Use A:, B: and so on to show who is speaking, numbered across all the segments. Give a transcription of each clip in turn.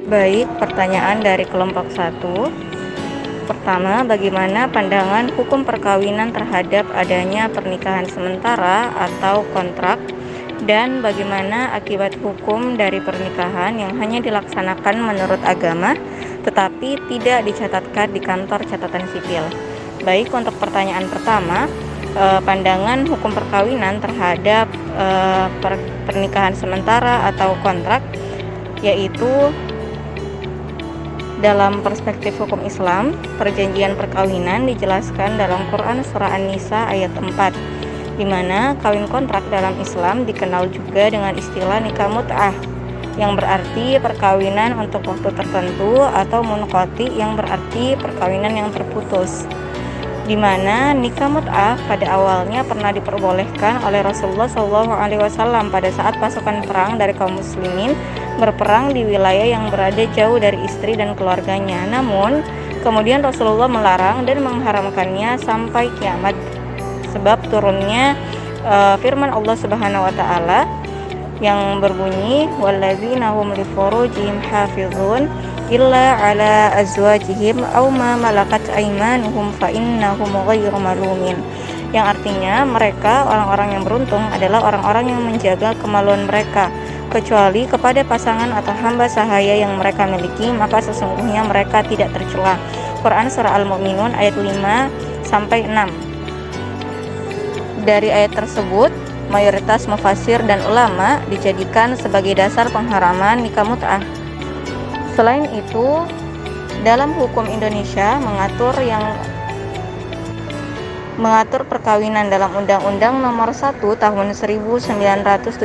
A: Baik, pertanyaan dari kelompok 1. Pertama, bagaimana pandangan hukum perkawinan terhadap adanya pernikahan sementara atau kontrak, dan bagaimana akibat hukum dari pernikahan yang hanya dilaksanakan menurut agama tetapi tidak dicatatkan di kantor catatan sipil. Baik, untuk pertanyaan pertama, pandangan hukum perkawinan terhadap pernikahan sementara atau kontrak, yaitu dalam perspektif hukum Islam, perjanjian perkawinan dijelaskan dalam Quran Surah An-Nisa ayat 4, di mana kawin kontrak dalam Islam dikenal juga dengan istilah nikah mut'ah, yang berarti perkawinan untuk waktu tertentu, atau munqati, yang berarti perkawinan yang terputus, di mana nikah mut'ah pada awalnya pernah diperbolehkan oleh Rasulullah SAW pada saat pasukan perang dari kaum muslimin berperang di wilayah yang berada jauh dari istri dan keluarganya. Namun kemudian Rasulullah melarang dan mengharamkannya sampai kiamat, sebab turunnya firman Allah Subhanahu wa taala yang berbunyi, walladzina hum li furujihim hafizun illa ala azwajihim aw ma malakat aymanuhum fa innahum ghairu malumin, yang artinya mereka orang-orang yang beruntung adalah orang-orang yang menjaga kemaluan mereka kecuali kepada pasangan atau hamba sahaya yang mereka miliki, maka sesungguhnya mereka tidak tercela. Quran Surah Al-Mu'minun ayat 5-6. Dari ayat tersebut, mayoritas mufasir dan ulama dijadikan sebagai dasar pengharaman nikah mut'ah. Selain itu, dalam hukum Indonesia mengatur perkawinan dalam Undang-Undang Nomor 1 Tahun 1974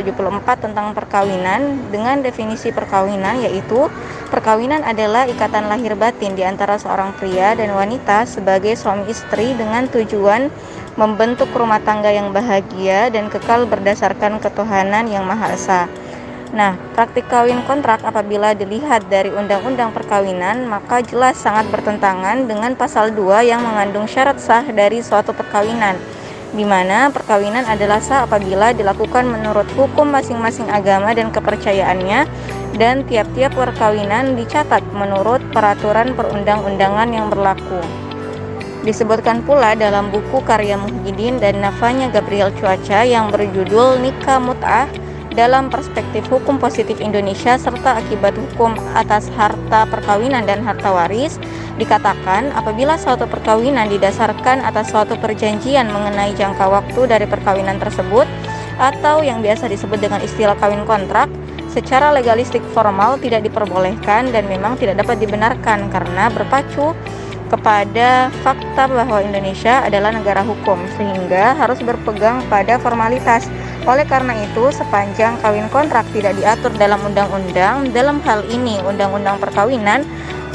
A: tentang perkawinan dengan definisi perkawinan, yaitu perkawinan adalah ikatan lahir batin di antara seorang pria dan wanita sebagai suami istri dengan tujuan membentuk rumah tangga yang bahagia dan kekal berdasarkan ketuhanan yang Maha Esa. Nah, praktik kawin kontrak apabila dilihat dari Undang-Undang Perkawinan, maka jelas sangat bertentangan dengan pasal 2 yang mengandung syarat sah dari suatu perkawinan, di mana perkawinan adalah sah apabila dilakukan menurut hukum masing-masing agama dan kepercayaannya, dan tiap-tiap perkawinan dicatat menurut peraturan perundang-undangan yang berlaku. Disebutkan pula dalam buku karya Muhyiddin dan Nafanya Gabriel Cuaca yang berjudul Nikah Mut'ah dalam perspektif hukum positif Indonesia serta akibat hukum atas harta perkawinan dan harta waris, dikatakan apabila suatu perkawinan didasarkan atas suatu perjanjian mengenai jangka waktu dari perkawinan tersebut, atau yang biasa disebut dengan istilah kawin kontrak, secara legalistik formal tidak diperbolehkan dan memang tidak dapat dibenarkan karena berpacu kepada fakta bahwa Indonesia adalah negara hukum, sehingga harus berpegang pada formalitas. Oleh karena itu, sepanjang kawin kontrak tidak diatur dalam undang-undang, dalam hal ini Undang-Undang Perkawinan,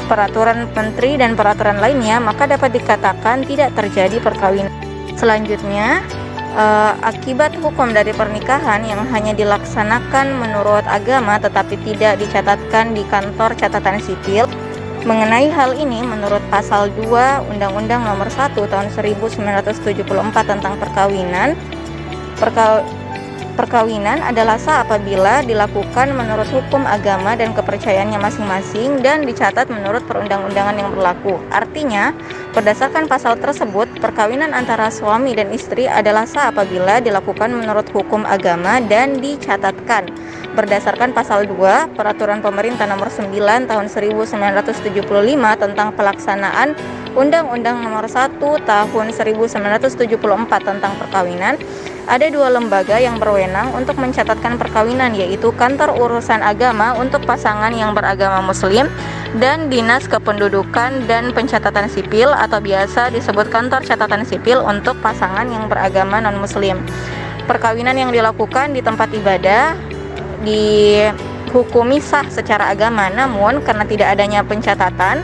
A: peraturan menteri dan peraturan lainnya, maka dapat dikatakan tidak terjadi perkawinan. Selanjutnya, akibat hukum dari pernikahan yang hanya dilaksanakan menurut agama tetapi tidak dicatatkan di kantor catatan sipil. Mengenai hal ini, menurut pasal 2 Undang-Undang Nomor 1 Tahun 1974 tentang perkawinan, perkawinan adalah sah apabila dilakukan menurut hukum agama dan kepercayaannya masing-masing dan dicatat menurut perundang-undangan yang berlaku. Artinya, berdasarkan pasal tersebut, perkawinan antara suami dan istri adalah sah apabila dilakukan menurut hukum agama dan dicatatkan berdasarkan pasal 2 Peraturan Pemerintah Nomor 9 Tahun 1975 tentang pelaksanaan Undang-Undang Nomor 1 Tahun 1974 tentang perkawinan. Ada 2 lembaga yang berwenang untuk mencatatkan perkawinan, yaitu Kantor Urusan Agama untuk pasangan yang beragama Muslim dan Dinas Kependudukan dan Pencatatan Sipil atau biasa disebut Kantor Catatan Sipil untuk pasangan yang beragama non-Muslim. Perkawinan yang dilakukan di tempat ibadah dihukumi sah secara agama, namun karena tidak adanya pencatatan,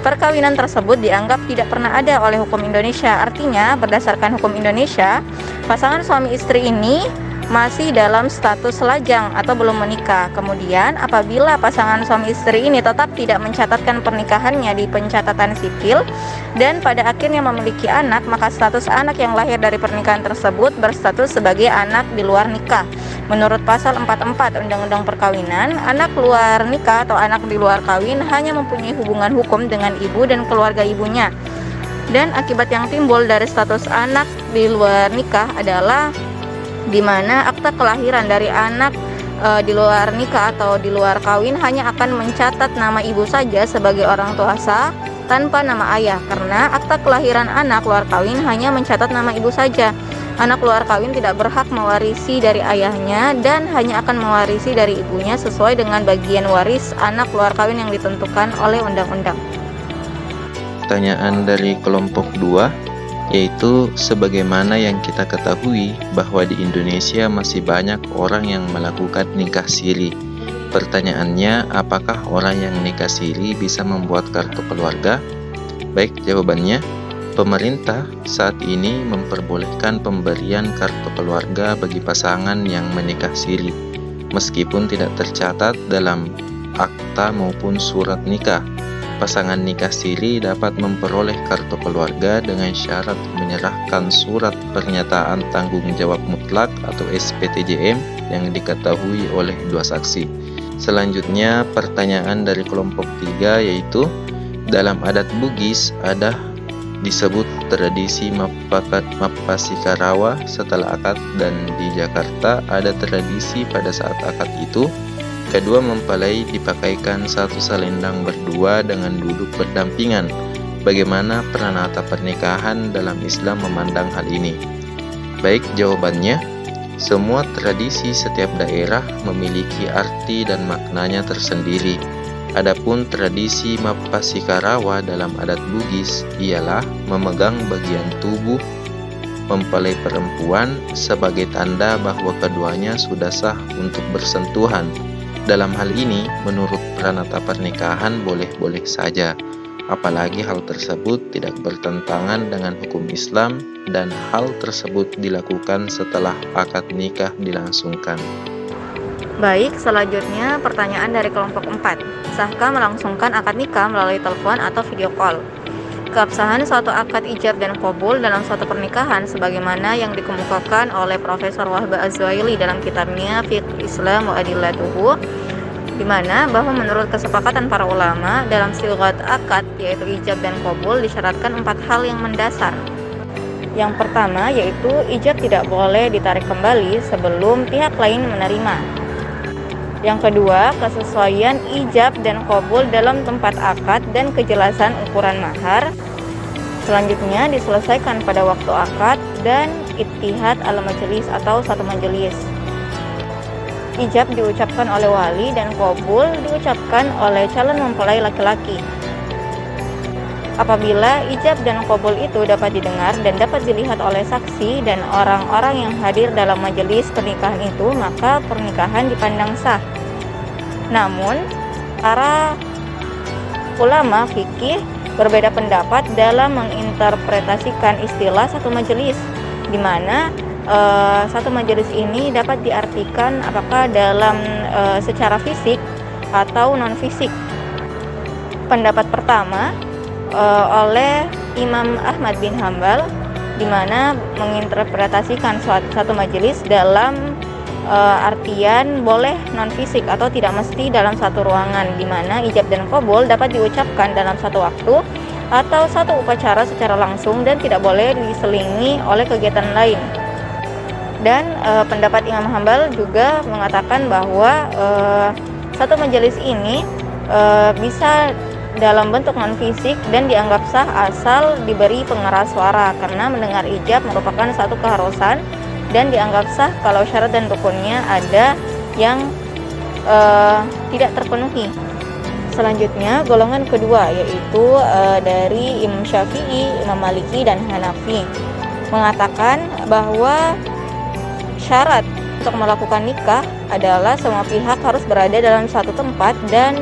A: perkawinan tersebut dianggap tidak pernah ada oleh hukum Indonesia. Artinya, berdasarkan hukum Indonesia, pasangan suami istri ini masih dalam status lajang atau belum menikah. Kemudian apabila pasangan suami istri ini tetap tidak mencatatkan pernikahannya di pencatatan sipil dan pada akhirnya memiliki anak, maka status anak yang lahir dari pernikahan tersebut berstatus sebagai anak di luar nikah. Menurut pasal 44 Undang-Undang Perkawinan, anak luar nikah atau anak di luar kawin hanya mempunyai hubungan hukum dengan ibu dan keluarga ibunya. Dan akibat yang timbul dari status anak di luar nikah adalah di mana akta kelahiran dari anak di luar nikah atau di luar kawin hanya akan mencatat nama ibu saja sebagai orang tua sah tanpa nama ayah, karena akta kelahiran anak luar kawin hanya mencatat nama ibu saja. Anak luar kawin tidak berhak mewarisi dari ayahnya dan hanya akan mewarisi dari ibunya sesuai dengan bagian waris anak luar kawin yang ditentukan oleh undang-undang.
B: Pertanyaan dari kelompok 2, yaitu sebagaimana yang kita ketahui bahwa di Indonesia masih banyak orang yang melakukan nikah siri. Pertanyaannya, apakah orang yang nikah siri bisa membuat kartu keluarga? Baik, jawabannya, pemerintah saat ini memperbolehkan pemberian kartu keluarga bagi pasangan yang menikah siri, meskipun tidak tercatat dalam akta maupun surat nikah. Pasangan nikah siri dapat memperoleh kartu keluarga dengan syarat menyerahkan surat pernyataan tanggung jawab mutlak atau SPTJM yang diketahui oleh dua saksi. Selanjutnya pertanyaan dari kelompok 3, yaitu dalam adat Bugis ada disebut tradisi Mapasikarawa setelah akad, dan di Jakarta ada tradisi pada saat akad itu kedua mempelai dipakaikan satu selendang berdua dengan duduk berdampingan. Bagaimana Pranata pernikahan dalam Islam memandang hal ini? Baik, jawabannya, semua tradisi setiap daerah memiliki arti dan maknanya tersendiri. Adapun tradisi Mapasikarawa dalam adat Bugis ialah memegang bagian tubuh mempelai perempuan sebagai tanda bahwa keduanya sudah sah untuk bersentuhan. Dalam hal ini, menurut Pranata pernikahan boleh-boleh saja, apalagi hal tersebut tidak bertentangan dengan hukum Islam dan hal tersebut dilakukan setelah akad nikah dilangsungkan.
A: Baik, selanjutnya pertanyaan dari kelompok 4. Sahkah melangsungkan akad nikah melalui telepon atau video call? Keabsahan suatu akad ijab dan qabul dalam suatu pernikahan sebagaimana yang dikemukakan oleh Profesor Wahba Az-Zuhaili dalam kitabnya Fiqh Islam wa Adillatuhu, di mana bahwa menurut kesepakatan para ulama dalam sighat akad yaitu ijab dan qabul disyaratkan 4 hal yang mendasar. Yang pertama yaitu ijab tidak boleh ditarik kembali sebelum pihak lain menerima. Yang kedua, kesesuaian ijab dan qabul dalam tempat akad dan kejelasan ukuran mahar. Selanjutnya diselesaikan pada waktu akad dan ittihad al-majlis atau satu majelis. Ijab diucapkan oleh wali dan qabul diucapkan oleh calon mempelai laki-laki. Apabila ijab dan qabul itu dapat didengar dan dapat dilihat oleh saksi dan orang-orang yang hadir dalam majelis pernikahan itu, maka pernikahan dipandang sah. Namun, para ulama fikih berbeda pendapat dalam menginterpretasikan istilah satu majelis, di mana satu majelis ini dapat diartikan apakah dalam secara fisik atau non fisik. Pendapat pertama oleh Imam Ahmad bin Hambal, di mana menginterpretasikan satu majelis dalam artian boleh non fisik atau tidak mesti dalam satu ruangan, di mana ijab dan qabul dapat diucapkan dalam satu waktu atau satu upacara secara langsung dan tidak boleh diselingi oleh kegiatan lain. Dan pendapat Imam Hambal juga mengatakan bahwa satu majelis ini bisa dalam bentuk non fisik dan dianggap sah asal diberi pengeras suara, karena mendengar ijab merupakan satu keharusan dan dianggap sah kalau syarat dan rukunnya ada yang tidak terpenuhi. Selanjutnya golongan kedua yaitu dari Imam Syafi'i, Imam Maliki dan Hanafi mengatakan bahwa syarat untuk melakukan nikah adalah semua pihak harus berada dalam satu tempat dan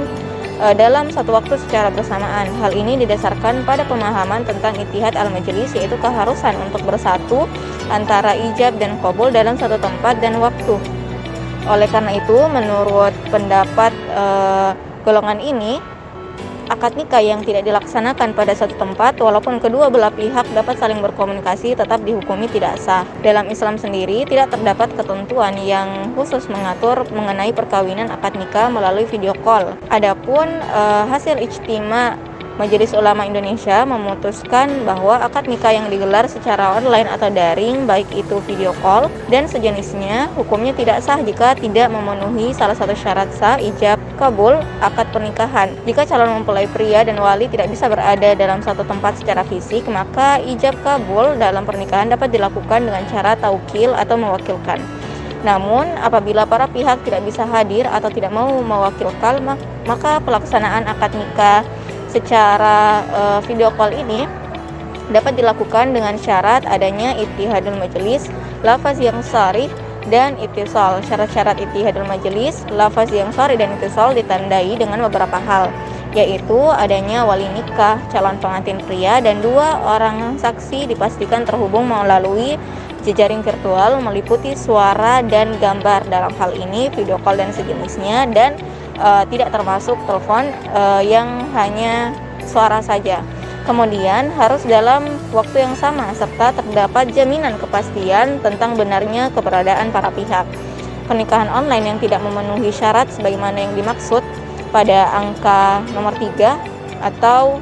A: dalam satu waktu secara bersamaan. Hal ini didasarkan pada pemahaman tentang ittihad al-majlis, yaitu keharusan untuk bersatu antara ijab dan qabul dalam satu tempat dan waktu. Oleh karena itu, menurut pendapat golongan ini, akad nikah yang tidak dilaksanakan pada satu tempat walaupun kedua belah pihak dapat saling berkomunikasi tetap dihukumi tidak sah. Dalam Islam sendiri tidak terdapat ketentuan yang khusus mengatur mengenai perkawinan akad nikah melalui video call. Adapun hasil ijtima Majelis Ulama Indonesia memutuskan bahwa akad nikah yang digelar secara online atau daring, baik itu video call dan sejenisnya, hukumnya tidak sah jika tidak memenuhi salah satu syarat sah, ijab kabul akad pernikahan. Jika calon mempelai pria dan wali tidak bisa berada dalam satu tempat secara fisik, maka ijab kabul dalam pernikahan dapat dilakukan dengan cara taukil atau mewakilkan. Namun, apabila para pihak tidak bisa hadir atau tidak mau mewakilkan, maka pelaksanaan akad nikah secara video call ini dapat dilakukan dengan syarat adanya ittihadul majelis, lafaz yang sharih dan ittisal. Syarat-syarat ittihadul majelis, lafaz yang sharih dan ittisal ditandai dengan beberapa hal, yaitu adanya wali nikah, calon pengantin pria, dan 2 orang saksi dipastikan terhubung melalui jejaring virtual meliputi suara dan gambar. Dalam hal ini video call dan sejenisnya, dan tidak termasuk telepon yang hanya suara saja. Kemudian harus dalam waktu yang sama serta terdapat jaminan kepastian tentang benarnya keberadaan para pihak. Pernikahan online yang tidak memenuhi syarat sebagaimana yang dimaksud pada angka nomor 3 atau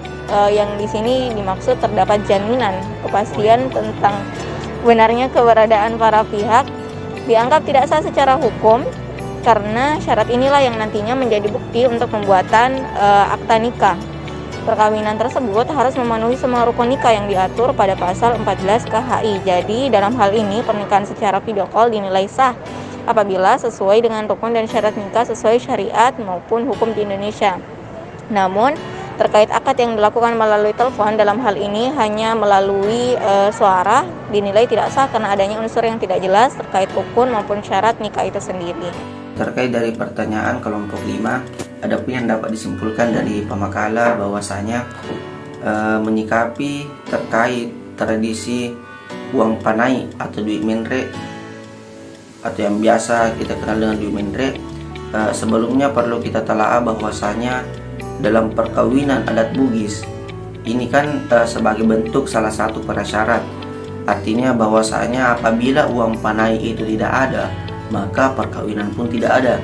A: yang di sini dimaksud terdapat jaminan kepastian tentang benarnya keberadaan para pihak dianggap tidak sah secara hukum, karena syarat inilah yang nantinya menjadi bukti untuk pembuatan akta nikah. Perkawinan tersebut harus memenuhi semua rukun nikah yang diatur pada pasal 14 KHI. Jadi dalam hal ini pernikahan secara video call dinilai sah apabila sesuai dengan rukun dan syarat nikah sesuai syariat maupun hukum di Indonesia. Namun terkait akad yang dilakukan melalui telepon, dalam hal ini hanya melalui suara, dinilai tidak sah karena adanya unsur yang tidak jelas terkait rukun maupun syarat nikah itu sendiri.
C: Terkait dari pertanyaan kelompok 5, ada pun yang dapat disimpulkan dari pemakalah bahwasanya menyikapi terkait tradisi uang panai atau duit menre atau yang biasa kita kenal dengan duit menre, sebelumnya perlu kita telaah bahwasanya dalam perkawinan adat Bugis ini kan sebagai bentuk salah satu prasyarat. Artinya bahwasanya apabila uang panai itu tidak ada, maka perkawinan pun tidak ada.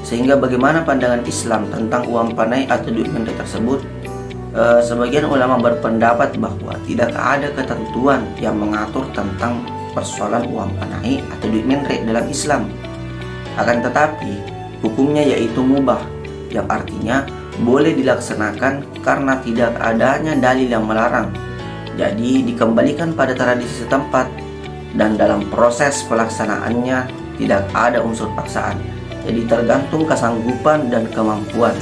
C: Sehingga bagaimana pandangan Islam tentang uang panai atau duit menre tersebut? Sebagian ulama berpendapat bahwa tidak ada ketentuan yang mengatur tentang persoalan uang panai atau duit menre dalam Islam. Akan tetapi hukumnya yaitu mubah, yang artinya boleh dilaksanakan karena tidak adanya dalil yang melarang. Jadi dikembalikan pada tradisi setempat, dan dalam proses pelaksanaannya tidak ada unsur paksaan. Jadi tergantung kesanggupan dan kemampuan.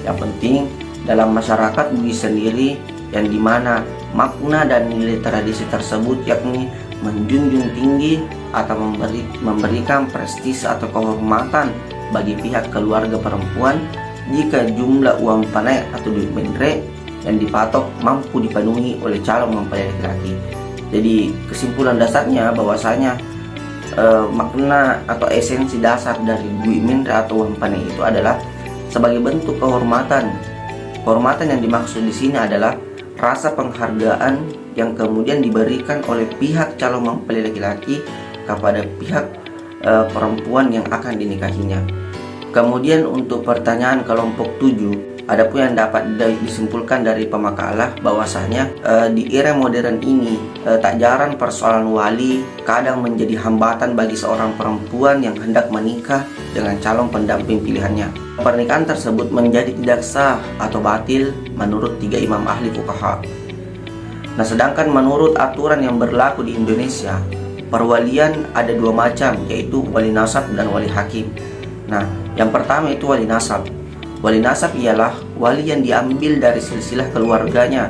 C: Yang penting dalam masyarakat Bugis sendiri, yang dimana makna dan nilai tradisi tersebut yakni menjunjung tinggi atau memberikan prestis atau kehormatan bagi pihak keluarga perempuan jika jumlah uang panai atau duit menre yang dipatok mampu dipenuhi oleh calon mempelai laki-laki. Jadi kesimpulan dasarnya bahwasanya makna atau esensi dasar dari duit menre atau uang panai itu adalah sebagai bentuk kehormatan. Kehormatan yang dimaksud di sini adalah rasa penghargaan yang kemudian diberikan oleh pihak calon mempelai laki-laki kepada pihak perempuan yang akan dinikahinya. Kemudian untuk pertanyaan kelompok 7, ada pun yang dapat disimpulkan dari pemakalah bahwasanya di era modern ini tak jarang persoalan wali kadang menjadi hambatan bagi seorang perempuan yang hendak menikah dengan calon pendamping pilihannya. Pernikahan tersebut menjadi tidak sah atau batil menurut 3 imam ahli fuqaha. Nah, sedangkan menurut aturan yang berlaku di Indonesia, perwalian ada 2 macam, yaitu wali nasab dan wali hakim. Nah, yang pertama itu wali nasab. Wali nasab ialah wali yang diambil dari silsilah keluarganya.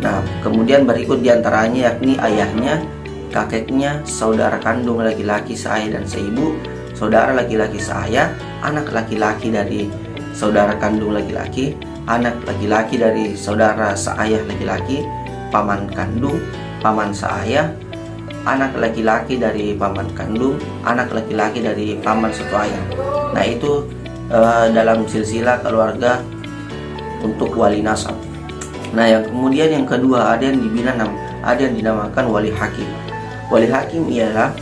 C: Nah, kemudian berikut diantaranya yakni ayahnya, kakeknya, saudara kandung laki-laki seayah dan seibu, saudara laki-laki seayah, anak laki-laki dari saudara kandung laki-laki, anak laki-laki dari saudara seayah laki-laki, paman kandung, paman seayah, anak laki-laki dari paman kandung, anak laki-laki dari paman satu ayah. Nah itu dalam silsilah keluarga untuk wali nasab. Nah yang kemudian yang kedua ada yang dinamakan wali hakim. Wali hakim ialah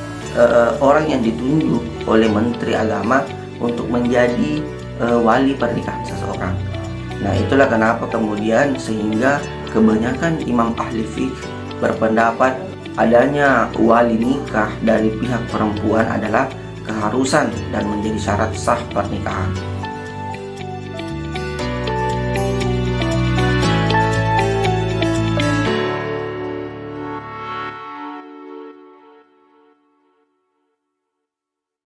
C: orang yang ditunjuk oleh Menteri Agama untuk menjadi wali pernikahan seseorang. Nah itulah kenapa kemudian sehingga kebanyakan imam ahli fiqh berpendapat adanya wali nikah dari pihak perempuan adalah keharusan dan menjadi syarat sah pernikahan.